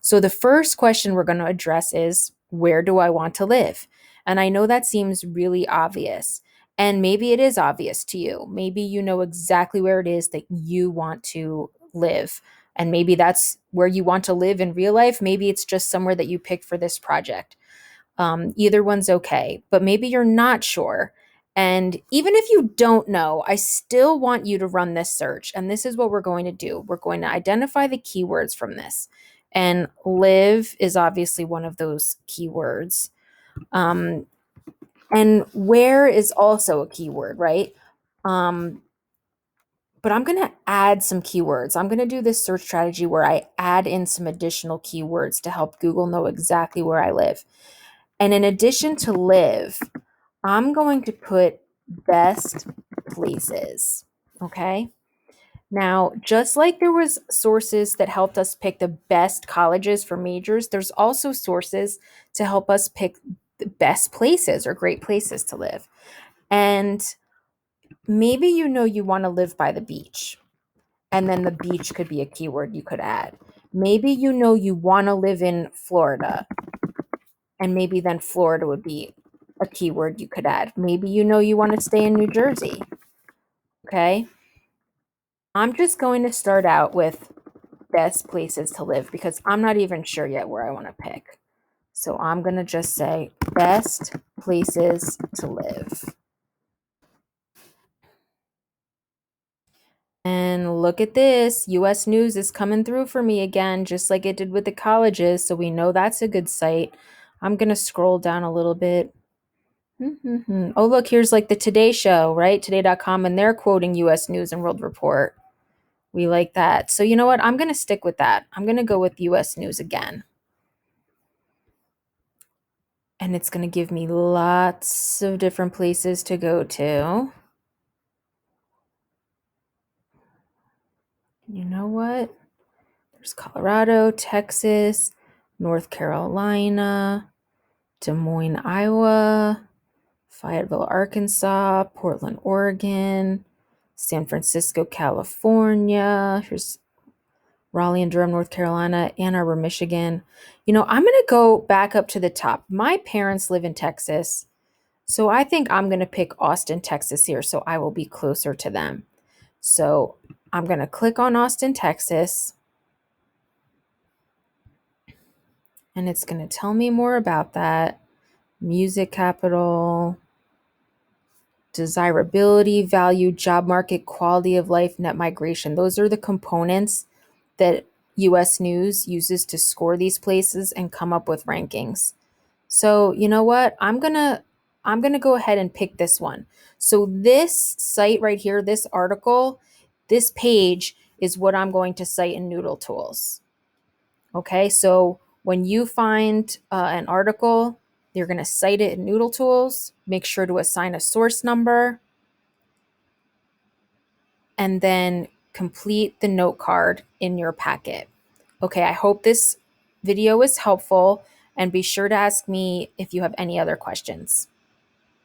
So the first question we're going to address is, where do I want to live? And I know that seems really obvious. And maybe it is obvious to you. Maybe you know exactly where it is that you want to live. And maybe that's where you want to live in real life. Maybe it's just somewhere that you picked for this project. Either one's okay, but maybe you're not sure. And even if you don't know, I still want you to run this search. And this is what we're going to do. We're going to identify the keywords from this. And live is obviously one of those keywords. Um, and where is also a keyword, right? Um, but I'm going to add some keywords. I'm going to do this search strategy where I add in some additional keywords to help Google know exactly where I live. And in addition to live, I'm going to put best places. Okay. Now, just like there was sources that helped us pick the best colleges for majors, there's also sources to help us pick the best places or great places to live. And maybe you know you want to live by the beach, and then the beach could be a keyword you could add. Maybe you know you want to live in Florida, and maybe then Florida would be a keyword you could add. Maybe you know you want to stay in New Jersey. Okay. I'm just going to start out with best places to live because I'm not even sure yet where I want to pick. So I'm going to just say best places to live. And look at this. US News is coming through for me again, just like it did with the colleges. So we know that's a good site. I'm going to scroll down a little bit. Oh, look, here's like the Today Show, right? Today.com, and they're quoting US News and World Report. We like that. So you know what? I'm going to stick with that. I'm going to go with US News again. And it's going to give me lots of different places to go to. You know what? There's Colorado, Texas, North Carolina, Des Moines, Iowa, Fayetteville, Arkansas, Portland, Oregon, San Francisco, California. Here's Raleigh and Durham, North Carolina, Ann Arbor, Michigan. You know, I'm going to go back up to the top. My parents live in Texas, so I think I'm going to pick Austin, Texas here, so I will be closer to them. So I'm going to click on Austin, Texas, and it's going to tell me more about that. Music capital, desirability, value, job market, quality of life, net migration. Those are the components that US News uses to score these places and come up with rankings. So, you know what? I'm going to go ahead and pick this one. So this site right here, this article, this page is what I'm going to cite in Noodle Tools. Okay? So, when you find an article, you're going to cite it in Noodle Tools. Make sure to assign a source number and then complete the note card in your packet. Okay, I hope this video was helpful, and be sure to ask me if you have any other questions.